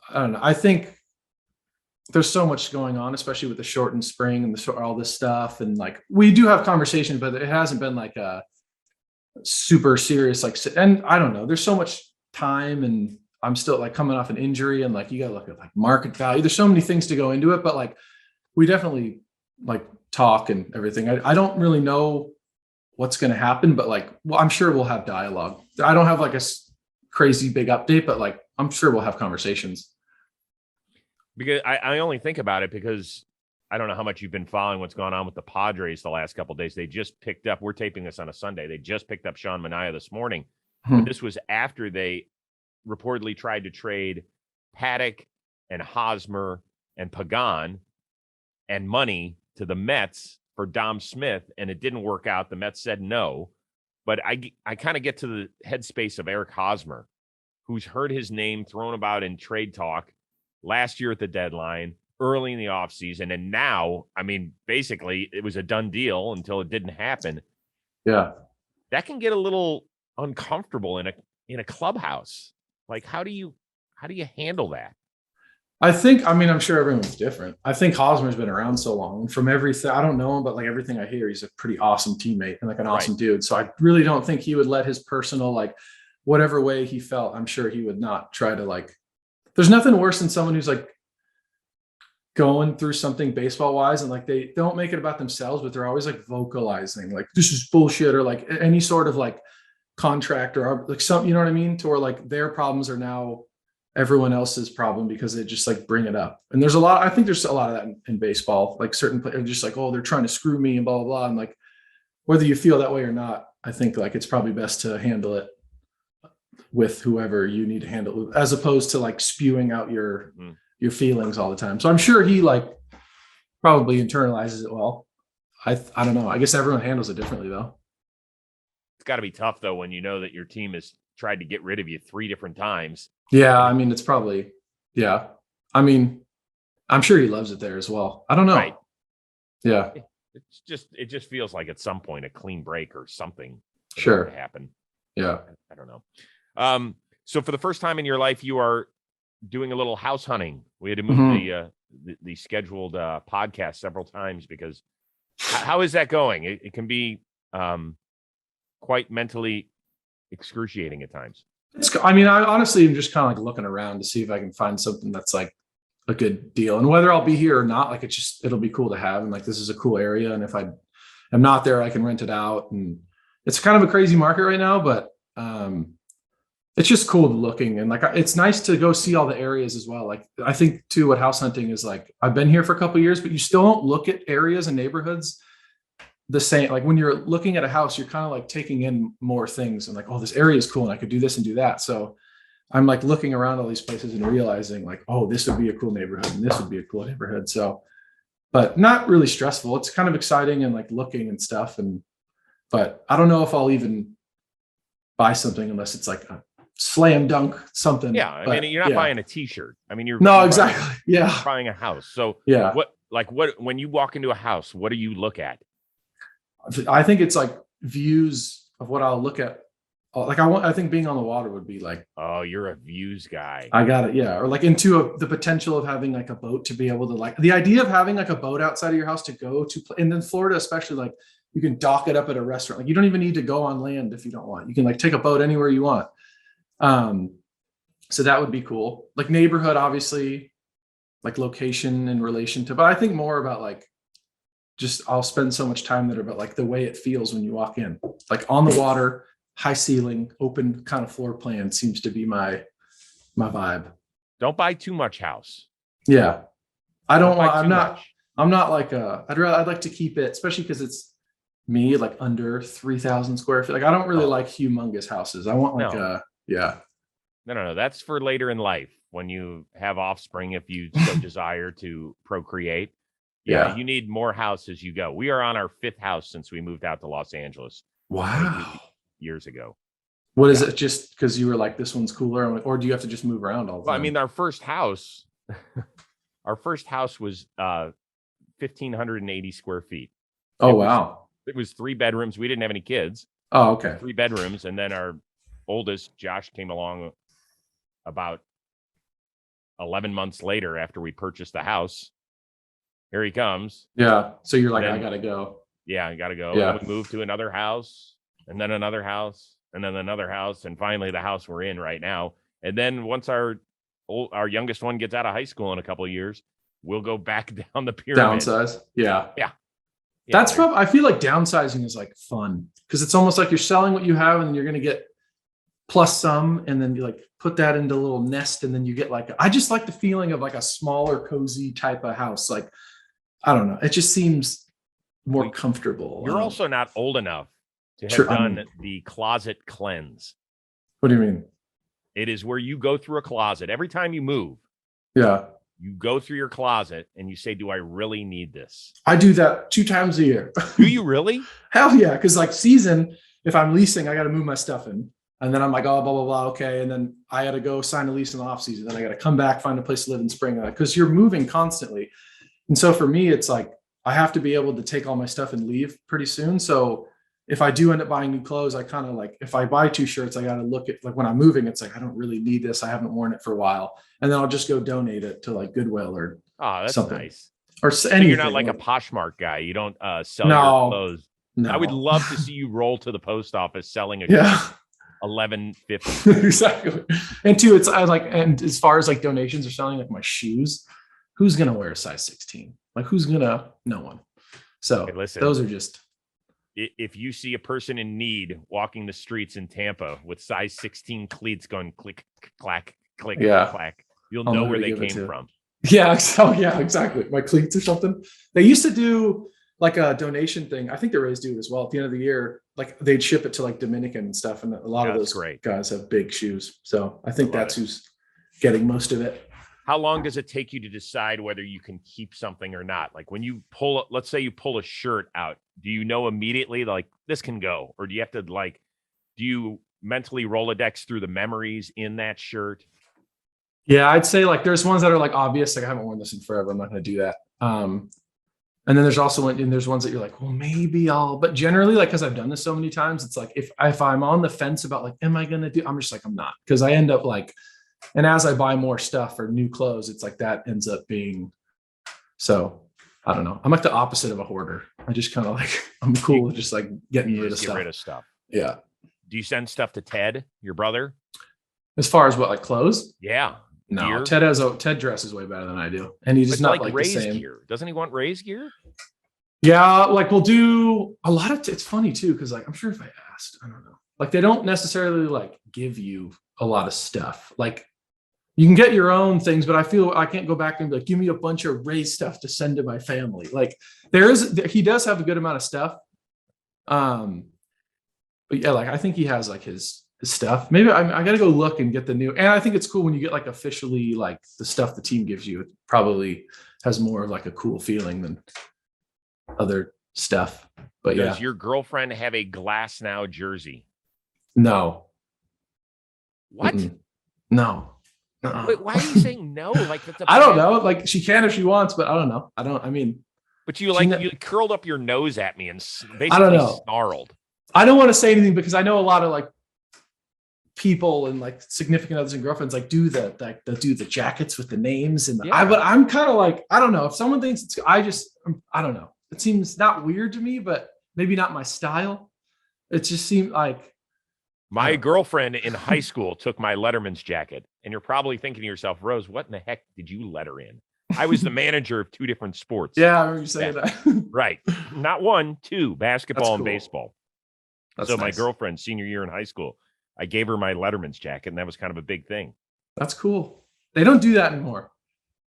I don't know. I think there's so much going on, especially with the shortened spring and all this stuff. And like, we do have conversations, but it hasn't been like a super serious, like, and I don't know, there's so much time and I'm still like coming off an injury and like, you gotta look at like market value. There's so many things to go into it, but like, we definitely like talk and everything. I don't really know what's going to happen, but like, well, I'm sure we'll have dialogue. I don't have like a crazy big update, but like, I'm sure we'll have conversations. Because I only think about it because I don't know how much you've been following what's going on with the Padres the last couple of days. They just picked up, we're taping this on a Sunday. They just picked up Sean Manaea this morning. But this was after they reportedly tried to trade Paddock and Hosmer and Pagan and money to the Mets for Dom Smith, and it didn't work out. The Mets said no. But I kind of get to the headspace of Eric Hosmer, who's heard his name thrown about in trade talk last year at the deadline, early in the offseason. And now, I mean, basically, it was a done deal until it didn't happen. Yeah. That can get a little uncomfortable in a clubhouse. Like, how do you handle that? I'm sure everyone's different. I think Hosmer's been around so long. From everything, I don't know him, but like everything I hear, he's a pretty awesome teammate and like an awesome dude. So I really don't think he would let his personal, like whatever way he felt, I'm sure he would not try to like, there's nothing worse than someone who's like going through something baseball wise and like they don't make it about themselves, but they're always like vocalizing like this is bullshit or like any sort of like contract or like some, you know what I mean? To where like their problems are now everyone else's problem because they just like bring it up. And I think there's a lot of that in baseball, like certain players just like, oh, they're trying to screw me and blah, blah, blah. And like, whether you feel that way or not, I think like it's probably best to handle it with whoever you need to handle it, as opposed to like spewing out your feelings all the time. So I'm sure he like probably internalizes it well. I don't know. I guess everyone handles it differently though. It's got to be tough though when you know that your team has tried to get rid of you 3 different times. Yeah, I mean, it's probably, yeah. I mean, I'm sure he loves it there as well. I don't know. Right. Yeah. It just feels like at some point a clean break or something sure to happen. Yeah. I don't know. So for the first time in your life, you are doing a little house hunting. We had to move the scheduled podcast several times because how is that going? It can be quite mentally excruciating at times. I honestly am just kind of like looking around to see if I can find something that's like a good deal, and whether I'll be here or not, like it'll be cool to have. And like, this is a cool area. And if I am not there, I can rent it out. And it's kind of a crazy market right now, but it's just cool looking. And like, it's nice to go see all the areas as well. Like, I think too, what house hunting is like, I've been here for a couple of years, but you still don't look at areas and neighborhoods the same. Like when you're looking at a house, you're kind of like taking in more things and like, oh, this area is cool and I could do this and do that. So I'm like looking around all these places and realizing like, oh, this would be a cool neighborhood and this would be a cool neighborhood. So, but not really stressful. It's kind of exciting and like looking and stuff. But I don't know if I'll even buy something unless it's like a slam dunk something. Yeah. I mean, you're not buying a t-shirt. I mean, you're exactly. You're buying a house. So yeah. When you walk into a house, what do you look at? I think it's like views of what I'll look at. Like I think being on the water would be like, oh, you're a views guy. I got it. Yeah. Or like into the potential of having like a boat to be able to like the idea of having like a boat outside of your house to go to, and then Florida, especially, like you can dock it up at a restaurant. Like you don't even need to go on land if you don't want. You can like take a boat anywhere you want. So that would be cool. Like neighborhood, obviously, like location in relation to, but I think more about like, just I'll spend so much time there about like the way it feels when you walk in, like on the water, high ceiling, open kind of floor plan seems to be my vibe. Don't buy too much house. Yeah. I'm not like I'd like to keep it, especially because it's me, like under 3,000 square feet. Like I don't really like humongous houses. I want like No. That's for later in life when you have offspring, if you so desire to procreate. Yeah, you need more house as you go. We are on our 5th house since we moved out to Los Angeles. Wow. Years ago. What is it? Just because you were like, this one's cooler, or do you have to just move around all the time? I mean, our first house was 1,580 square feet. Oh, wow. It was 3 bedrooms. We didn't have any kids. Oh, okay. 3 bedrooms. And then our oldest, Josh, came along about 11 months later after we purchased the house. Here he comes. Yeah. So you're like, I got to go. Yeah, I got to go. Yeah. And we moved to another house, and then another house, and then another house, and finally the house we're in right now. And then once our youngest one gets out of high school in a couple of years, we'll go back down the pyramid. Downsize. Yeah. Yeah, That's probably, I feel like downsizing is like fun because it's almost like you're selling what you have and then you're going to get plus some, and then you like put that into a little nest, and then you get like, I just like the feeling of like a smaller, cozy type of house. Like, I don't know. It just seems more comfortable. You're also not old enough to have done the closet cleanse. What do you mean? It is where you go through a closet every time you move. Yeah. You go through your closet and you say, do I really need this? I do that 2 times a year. Do you really? Hell yeah. Because like season, if I'm leasing, I got to move my stuff in. And then I'm like, oh, blah, blah, blah. Okay. And then I got to go sign a lease in the off season. Then I got to come back, find a place to live in spring. Because you're moving constantly. And so for me, it's like, I have to be able to take all my stuff and leave pretty soon. So if I do end up buying new clothes, I kind of like, if I buy 2 shirts, I got to look at like when I'm moving, it's like, I don't really need this. I haven't worn it for a while. And then I'll just go donate it to like Goodwill or Oh, that's something. nice. Or So anything. you're not like a Poshmark guy. You don't sell your No. clothes. No. I would love to see you roll to the post office selling a Yeah. $11.50. Exactly. And two, and as far as like donations are selling, like my shoes, who's gonna wear a size 16? Like no one. So Hey, listen, those are just, if you see a person in need walking the streets in Tampa with size 16 cleats going click, clack, click, clack, you'll know where they came from. Yeah. So yeah, exactly. My cleats or something. They used to do like a donation thing. I think the Rays do it as well. At the end of the year, like they'd ship it to like Dominican and stuff. And a lot of those guys have big shoes. So I think that's who's getting most of it. How long does it take you to decide whether you can keep something or not? Like when you let's say you pull a shirt out, do you know immediately like this can go? Or do you have to do you mentally Rolodex through the memories in that shirt? Yeah, I'd say like there's ones that are like obvious. Like I haven't worn this in forever. I'm not going to do that. And then there's also there's ones that you're like, well, maybe but generally like, cause I've done this so many times, it's like, if I'm on the fence about like, am I going to do, I'm just like, I'm not. Cause I end up like, and as I buy more stuff or new clothes, it's like that ends up being, so I don't know. I'm like the opposite of a hoarder. I just kind of like, I'm cool with just like getting rid of stuff. Yeah. Do you send stuff to Ted, your brother? As far as what, like clothes? Yeah. No, Ted dresses way better than I do. And he's just not like Ray's the same. Gear. Doesn't he want Ray's gear? Yeah, like we'll do a lot of it's funny too, because like I'm sure if I asked, I don't know. Like they don't necessarily like give you a lot of stuff. Like you can get your own things, but I feel I can't go back and be like, give me a bunch of Ray stuff to send to my family. Like he does have a good amount of stuff. But yeah, like I think he has like his stuff. Maybe I got to go look and get the new. And I think it's cool when you get like officially like the stuff the team gives you. It probably has more of like a cool feeling than other stuff. But Does your girlfriend have a Glasnow jersey? No. What? Mm-mm. No. Wait, why are you saying no? Like that's I don't know. Like she can if she wants, but I don't know. But you curled up your nose at me and basically I don't know. snarled. I don't want to say anything because I know a lot of like people and like significant others and girlfriends like do the jackets with the names and but I'm kind of like, I don't know if someone thinks it's, I don't know. It seems not weird to me, but maybe not my style. It just seemed like my girlfriend in high school took my Letterman's jacket, and you're probably thinking to yourself, Rose, what in the heck did you letter in? I was the manager of 2 different sports. Yeah, I remember you saying that. Right. Not 1, 2, basketball and baseball. That's so nice. My girlfriend, senior year in high school, I gave her my Letterman's jacket, and that was kind of a big thing. That's cool. They don't do that anymore.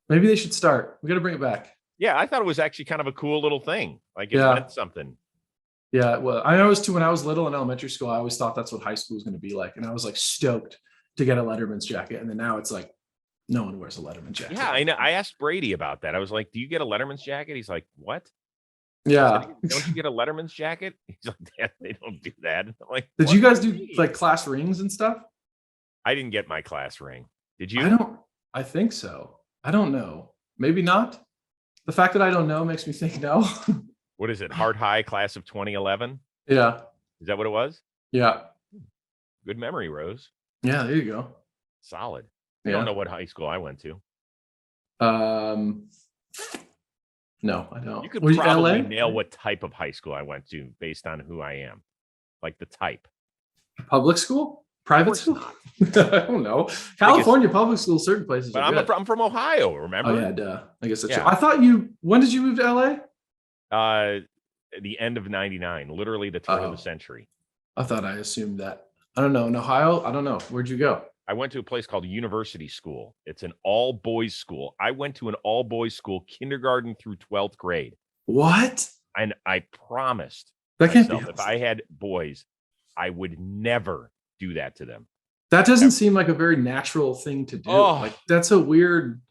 Maybe they should start. We got to bring it back. Yeah, I thought it was actually kind of a cool little thing. Like it meant something. Yeah, well, I know when I was little in elementary school, I always thought that's what high school was going to be like. And I was like stoked to get a Letterman's jacket. And then now it's like, no one wears a Letterman jacket. Yeah, I know. I asked Brady about that. I was like, do you get a Letterman's jacket? He's like, what? Yeah. Said, don't you get a Letterman's jacket? He's like, Dad, they don't do that. I'm like, did you guys do like class rings and stuff? I didn't get my class ring. Did you? I think so. I don't know. Maybe not. The fact that I don't know makes me think no. What is it? Hard High class of 2011? Yeah. Is that what it was? Yeah. Good memory, Rose. Yeah, there you go. Solid. I don't know what high school I went to. No, I don't. You could probably nail what type of high school I went to based on who I am. Like the type. Public school? Private school? I don't know. California public school, certain places. But I'm from Ohio, remember? Oh, yeah, duh. I guess that's true. I thought when did you move to LA? The end of 99, literally the turn of the century. I thought I assumed that. I don't know. In Ohio, I don't know. Where'd you go? I went to a place called University School. It's an all-boys school. I went to an all-boys school, kindergarten through 12th grade. What? And I promised myself if I had boys, I would never do that to them. That doesn't seem like a very natural thing to do. Like that's a weird.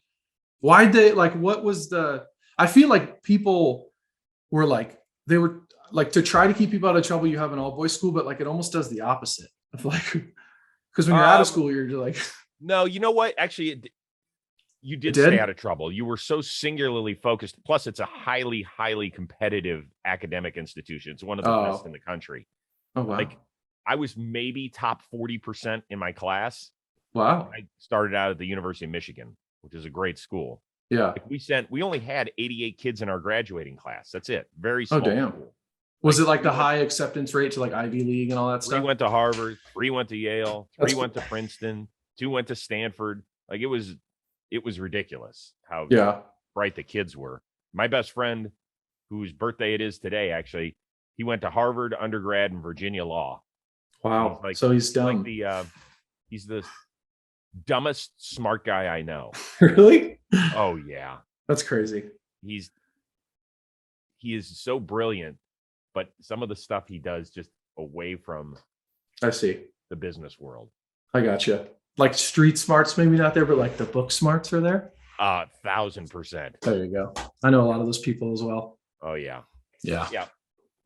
Why'd they what was I feel like people were like, they were like to try to keep people out of trouble. You have an all boys school, but like it almost does the opposite of like, because when you're out of school, you're like, no, you know what? Actually, You did It did? stay out of trouble. You were so singularly focused. Plus, it's a highly, highly competitive academic institution. It's one of the best in the country. Oh, wow. Like, I was maybe top 40% in my class. Wow. I started out at the University of Michigan, which is a great school. Yeah. Like we only had 88 kids in our graduating class. That's it. Very Oh, small damn. school. Was Like, it like the high acceptance rate to like Ivy League and all that 3 stuff? went to Harvard, 3 went to Yale, 3 That's went to Princeton, 2 went to Stanford. Like it was ridiculous how Yeah. bright the kids were. My best friend, whose birthday it is today, actually, he went to Harvard undergrad and Virginia Law. Wow. Like, So he's dumb. He's the dumbest smart guy I know. Really? Oh yeah. That's crazy. He is so brilliant, but some of the stuff he does just away from I see. the business world. I gotcha. Like street smarts, maybe not there, but like the book smarts are there. 1,000%. There you go. I know a lot of those people as well. Oh yeah. Yeah. Yeah.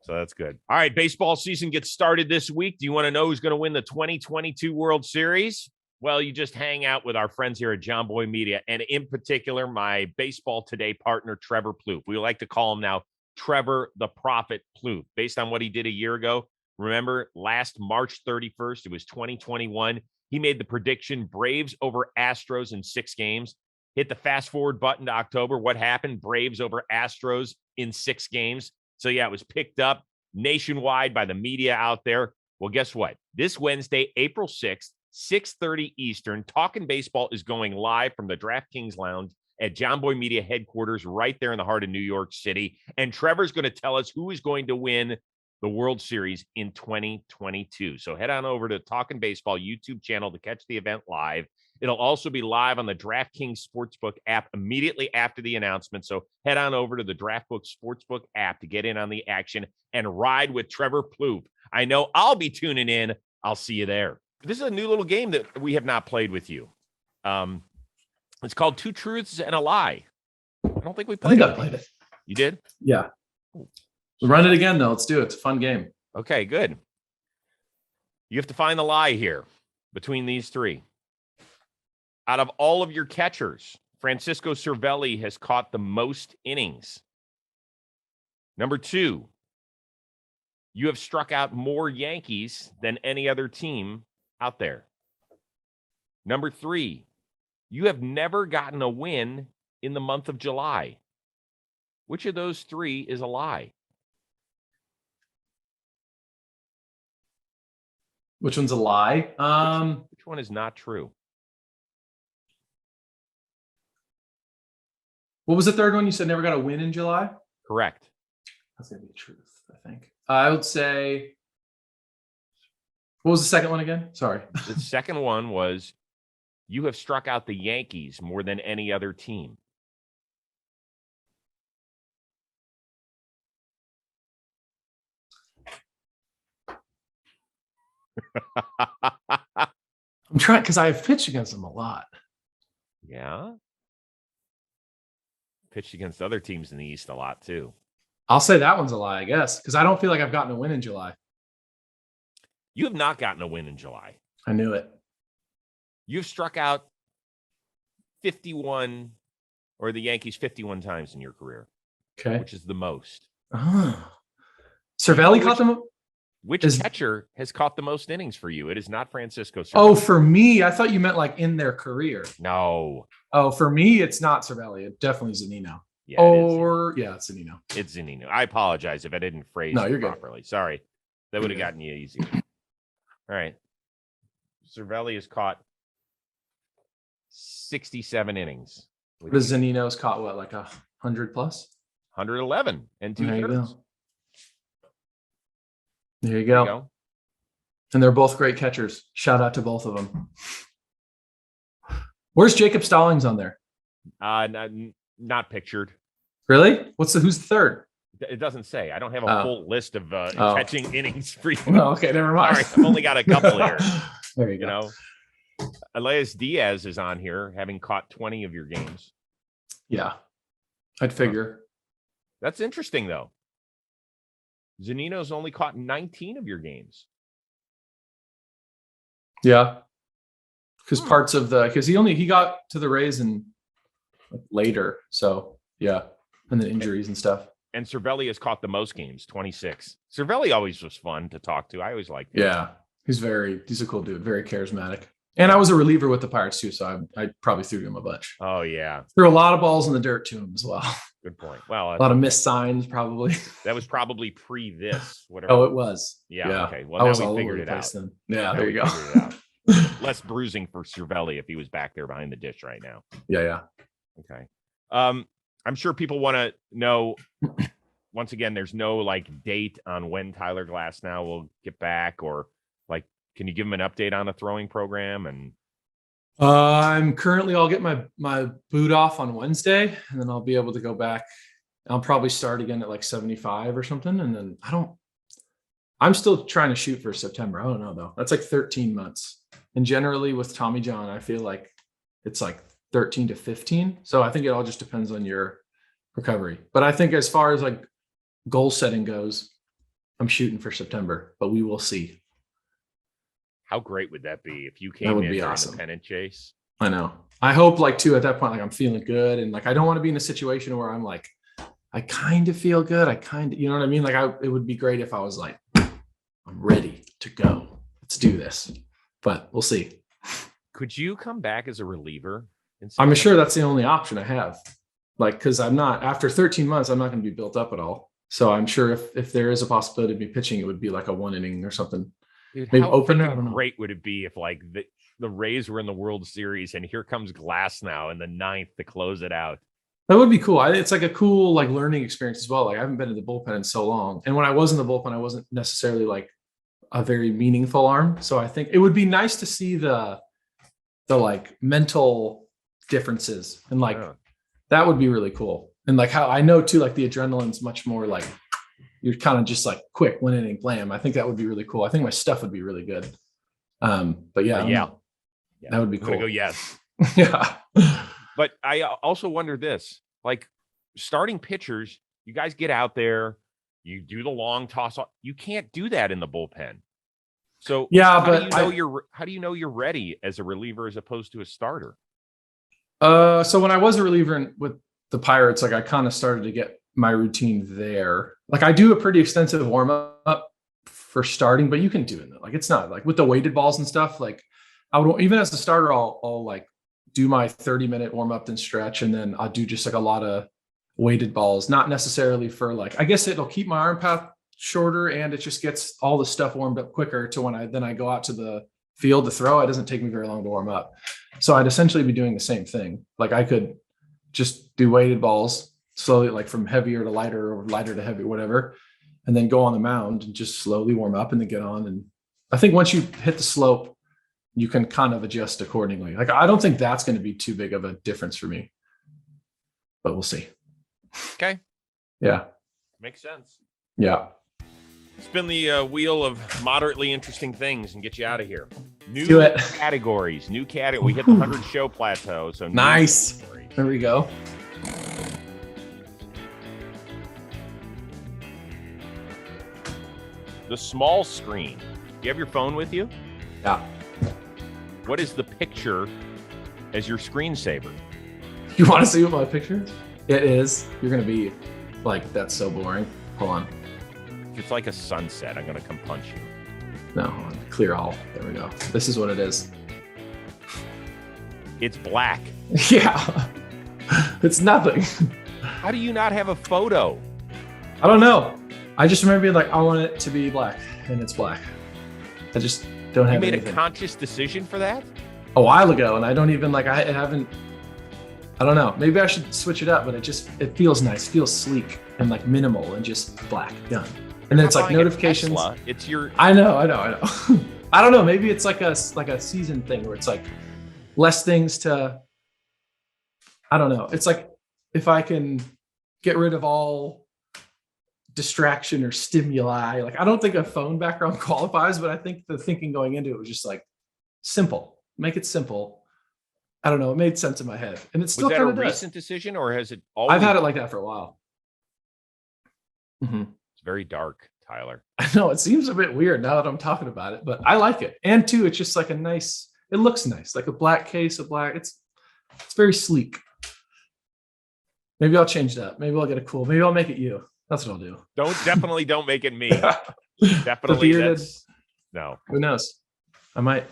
So that's good. All right. Baseball season gets started this week. Do you want to know who's going to win the 2022 World Series? Well, you just hang out with our friends here at John Boy Media, and in particular, my Baseball Today partner, Trevor Plouffe. We like to call him now Trevor the Prophet Plouffe, based on what he did a year ago. Remember, last March 31st, it was 2021. He made the prediction Braves over Astros in 6 games. Hit the fast forward button to October. What happened? Braves over Astros in 6 games. So, yeah, it was picked up nationwide by the media out there. Well, guess what? This Wednesday, April 6th, 6:30 Eastern, Talkin' Baseball is going live from the DraftKings Lounge at John Boy Media headquarters right there in the heart of New York City. And Trevor's going to tell us who is going to win the World Series in 2022. So head on over to Talkin' Baseball YouTube channel to catch the event live. It'll also be live on the DraftKings Sportsbook app immediately after the announcement. So head on over to the DraftBook Sportsbook app to get in on the action and ride with Trevor Plouffe. I know I'll be tuning in. I'll see you there. This is a new little game that we have not played with you. It's called Two Truths and a Lie. I don't think we played it. I played it. You did? Yeah. We'll run it again, though. Let's do it. It's a fun game. Okay, good. You have to find the lie here between these 3. Out of all of your catchers, Francisco Cervelli has caught the most innings. Number 2, you have struck out more Yankees than any other team out there. Number 3, you have never gotten a win in the month of July. Which of those 3 is a lie? Which one's a lie? Which one is not true? What was the third one? You said never got a win in July? Correct. That's gonna be the truth, I think. I would say, what was the second one again? Sorry. The second one was you have struck out the Yankees more than any other team. I'm trying because I have pitched against them a lot. Yeah. Pitched against other teams in the East a lot too. I'll say that one's a lie, I guess, because I don't feel like I've gotten a win in July. You have not gotten a win in July. I knew it. You've struck out 51, or the Yankees 51 times in your career. Okay. Which is the most. Cervelli caught them. Which catcher has caught the most innings for you? It is not Francisco Cervelli. Oh, for me, I thought you meant like in their career. No. Oh, for me, it's not Cervelli. It definitely is Zunino. Yeah, it's Zunino. It's Zunino. I apologize if I didn't phrase it properly. Good. Sorry. That would have gotten you easier. All right. Cervelli has caught 67 innings. What does Zunino's caught? What, like 100 plus? 111 and 2/3. There you go. And they're both great catchers. Shout out to both of them. Where's Jacob Stallings on there? Not pictured. Really? Who's the third? It doesn't say. I don't have a full list of catching innings for you. Oh, okay, never mind. All right, I've only got a couple here. There you go. Know, Elias Diaz is on here, having caught 20 of your games. Yeah, I'd figure. That's interesting, though. Zunino's only caught 19 of your games. Yeah, because he got to the Rays in later. So yeah, and then injuries and stuff. And Cervelli has caught the most games, 26. Cervelli always was fun to talk to. I always liked him. Yeah, he's a cool dude, very charismatic. And I was a reliever with the Pirates too, so I probably threw to him a bunch. Oh yeah, threw a lot of balls in the dirt to him as well. Good point. Well, A lot of missed signs probably. that was probably pre this. Whatever. Oh, it was. Yeah. Okay. Well, I now was we all figured over it the place out. then. Yeah, Now there we you go. figured it out. Less bruising for Cervelli if he was back there behind the dish right now. Yeah. Okay. I'm sure people want to know. Once again, there's no like date on when Tyler Glasnow will get back, or like, can you give him an update on the throwing program? And I'll get my boot off on Wednesday, and then I'll be able to go back. I'll probably start again at like 75 or something, and then I'm still trying to shoot for September. I don't know though. That's like 13 months, and generally with Tommy John, I feel like it's like 13 to 15. So I think it all just depends on your recovery. But I think as far as like goal setting goes, I'm shooting for September, but we will see. how great would that be if you That came would in be during awesome. the pennant chase? I know. I hope like too at that point, like I'm feeling good, and like I don't want to be in a situation where I'm like, I kind of feel good. You know what I mean? Like it would be great if I was like, I'm ready to go. Let's do this. But we'll see. Could you come back as a reliever? I'm sure that's the only option I have. Like, because after 13 months, I'm not going to be built up at all. So I'm sure if there is a possibility of me pitching, it would be like a 1 inning or something. Dude, Maybe how opener. I freaking don't know. great would it be if like the Rays were in the World Series and here comes Glasnow in the 9th to close it out? That would be cool. It's like a cool like learning experience as well. Like I haven't been in the bullpen in so long, and when I was in the bullpen, I wasn't necessarily like a very meaningful arm. So I think it would be nice to see the like mental differences, and like that would be really cool. And like how I know too, like the adrenaline's much more like you're kind of just like quick 1 inning blam. I think that would be really cool. I think my stuff would be really good. But yeah, that would be cool. Go yes. Yeah. But I also wonder this, like starting pitchers, you guys get out there, you do the long toss. You can't do that in the bullpen. So yeah, how do you know you're ready as a reliever as opposed to a starter? So when I was a reliever with the Pirates, like I kind of started to get my routine there. Like I do a pretty extensive warm up for starting, but you can do it. Like it's not like with the weighted balls and stuff. Like I would, even as a starter, I'll like do my 30-minute warm up and stretch, and then I'll do just like a lot of weighted balls. Not necessarily for like, I guess it'll keep my arm path shorter, and it just gets all the stuff warmed up quicker to when I go out to the field to throw. It doesn't take me very long to warm up. So I'd essentially be doing the same thing. Like I could just do weighted balls slowly, like from heavier to lighter or lighter to heavy, whatever, and then go on the mound and just slowly warm up and then get on. And I think once you hit the slope, you can kind of adjust accordingly. Like I don't think that's going to be too big of a difference for me, but we'll see. Okay. Yeah. Makes sense. Yeah. Spin the wheel of moderately interesting things and get you out of here. New Do it. categories. We hit the 100 show plateau. So nice. There we go. The small screen. Do you have your phone with you? Yeah. What is the picture as your screensaver? You want to see what my picture is? It is. You're going to be like, that's so boring. Hold on. If it's like a sunset, I'm going to come punch you. No, hold on. Clear all. There we go. This is what it is. It's black. Yeah. It's nothing. How do you not have a photo? I don't know. I just remember being like, I want it to be black, and it's black. I just don't have You made anything. a conscious decision for that? A while ago, and I don't even like, I haven't, I don't know. Maybe I should switch it up, but it feels nice, feels sleek and like minimal and just black, done. And then it's like notifications. It's your. I know. I don't know. Maybe it's like a season thing where it's like less things to, I don't know. It's like if I can get rid of all distraction or stimuli, like I don't think a phone background qualifies, but I think the thinking going into it was just like simple, make it simple. I don't know. It made sense in my head, and it's still Was that a kind of recent decision, or has it always? I've had it like that for a while. Mm-hmm. It's very dark, Tyler. I know it seems a bit weird now that I'm talking about it, but I like it. And two, it's just like it looks nice, like a black case of black. It's very sleek. Maybe I'll change that. Maybe I'll get a cool. Maybe I'll make it you. That's what I'll do. Definitely don't make it me. The Definitely. bearded, No. who knows? I might.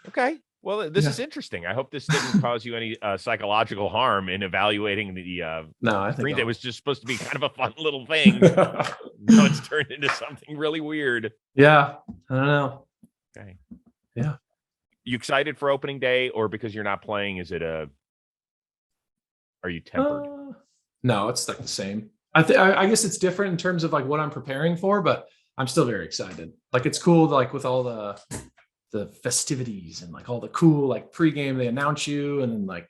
Okay. Well, this is interesting. I hope this didn't cause you any psychological harm in evaluating the No, I think screen. That was just supposed to be kind of a fun little thing. Now it's turned into something really weird. Yeah, I don't know. Okay. Yeah. You excited for opening day, or because you're not playing, are you tempered? No, it's like the same. I guess it's different in terms of like what I'm preparing for, but I'm still very excited. Like it's cool, like with all the festivities and like all the cool like pregame, they announce you, and then like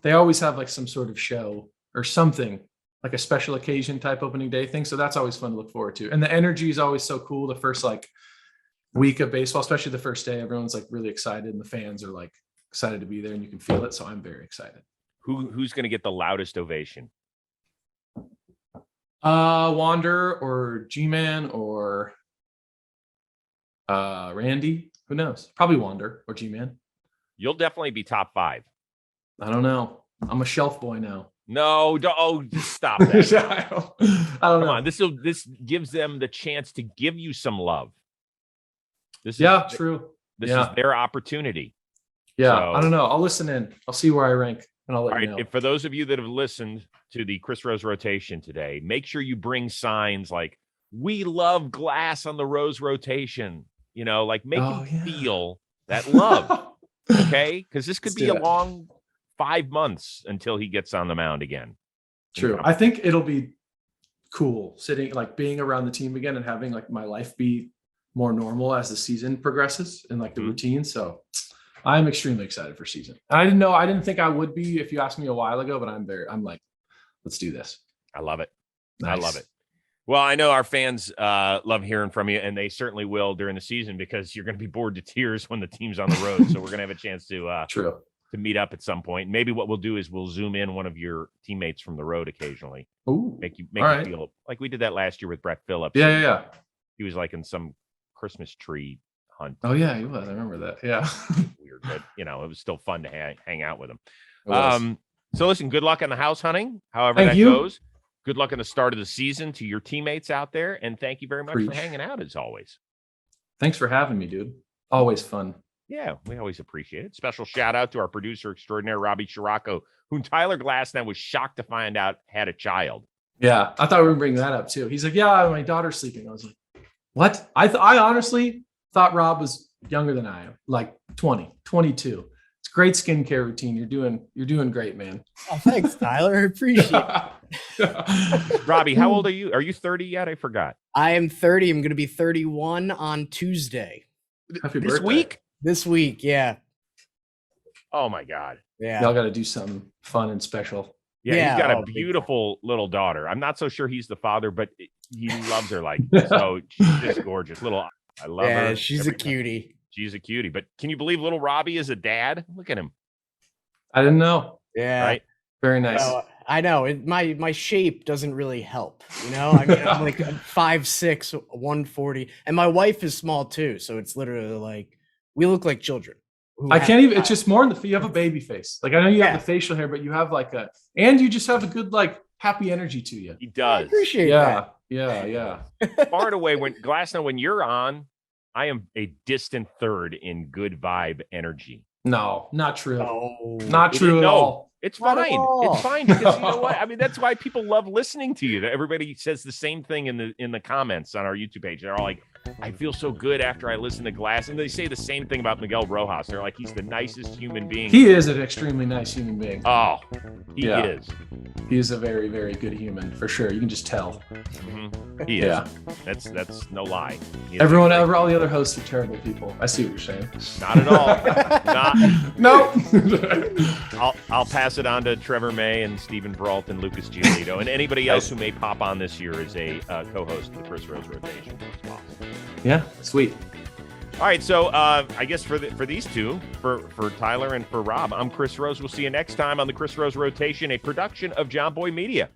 they always have like some sort of show or something, like a special occasion type opening day thing. So that's always fun to look forward to. And the energy is always so cool. The first like week of baseball, especially the first day, everyone's like really excited, and the fans are like excited to be there, and you can feel it. So I'm very excited. Who's going to get the loudest ovation? Wander or G-Man or Randy. Who knows? Probably Wander or G-Man. You'll definitely be top 5. I don't know. I'm a shelf boy now. No, just stop that. I don't Come know. on, this gives them the chance to give you some love. True. This is their opportunity. Yeah, So, I don't know. I'll listen in. I'll see where I rank, and I'll let you know. If for those of you that have listened to the Chris Rose rotation today, make sure you bring signs like "We love Glass on the Rose rotation." You know, like make him feel that love. Okay, because this could be a long 5 months until he gets on the mound again. True. I think it'll be cool sitting, like being around the team again and having like my life be more normal as the season progresses and like the routine. So I'm extremely excited for season. I didn't think I would be if you asked me a while ago, but I'm like, let's do this. I love it. Nice. I love it. Well, I know our fans love hearing from you, and they certainly will during the season, because you're going to be bored to tears when the team's on the road. So we're going to have a chance to meet up at some point. Maybe what we'll do is we'll zoom in one of your teammates from the road occasionally. Ooh, make you feel like we did that last year with Brett Phillips. Yeah. He was like in some Christmas tree hunt. Oh yeah, he was. I remember that. Yeah. Weird, but it was still fun to hang out with him. So listen, good luck on the house hunting, however that goes. Good luck in the start of the season to your teammates out there, and thank you very much for hanging out as always. Thanks for having me, dude. Always fun. Yeah, we always appreciate it. Special shout out to our producer extraordinaire, Robbie Scirocco, whom Tyler Glasnow was shocked to find out had a child. Yeah, I thought we were bringing that up too. He's like, yeah, my daughter's sleeping. I was like, what? I honestly thought Rob was younger than I am, like 20, 22. It's great skincare routine. You're doing great, man. Oh, thanks, Tyler. I appreciate it. Robbie, how old are you? Are you 30 yet? I forgot. I am 30. I'm going to be 31 on Tuesday. Happy this birthday. week? This week, yeah. Oh my God. Yeah. Y'all got to do something fun and special. Yeah, he's got a beautiful little daughter. I'm not so sure he's the father, but he loves her like so. She's just gorgeous. I love her. Yeah, she's a cutie. She's a cutie. But can you believe little Robbie is a dad? Look at him. I didn't know. Yeah. Right? Very nice. I know. My shape doesn't really help. I mean, I'm like 5'6", 140. And my wife is small too. So it's literally like, we look like children. I can't even, it's just more in you have a baby face. Like I know you have the facial hair, but you have and you just have a good, like happy energy to you. He does. I appreciate that. Yeah. Far and away, Glasnow, when you're on, I am a distant third in good vibe energy. No, not true. No. Not true at all. It's fine. It's fine because you know what? I mean, that's why people love listening to you. Everybody says the same thing in the comments on our YouTube page. They're all like, I feel so good after I listen to Glass. And they say the same thing about Miguel Rojas. They're like, he's the nicest human being. He is an extremely nice human being. Oh, he is. He is a very, very good human for sure. You can just tell. Mm-hmm. He is. Yeah. That's no lie. All the other hosts are terrible people. I see what you're saying. Not at all. No. I'll pass it on to Trevor May and Stephen Brault and Lucas Giolito and anybody else who may pop on this year as a co-host of the Chris Rose rotation as well. Yeah, sweet. All right, so I guess for these two, for Tyler and for Rob, I'm Chris Rose. We'll see you next time on the Chris Rose Rotation, a production of John Boy Media.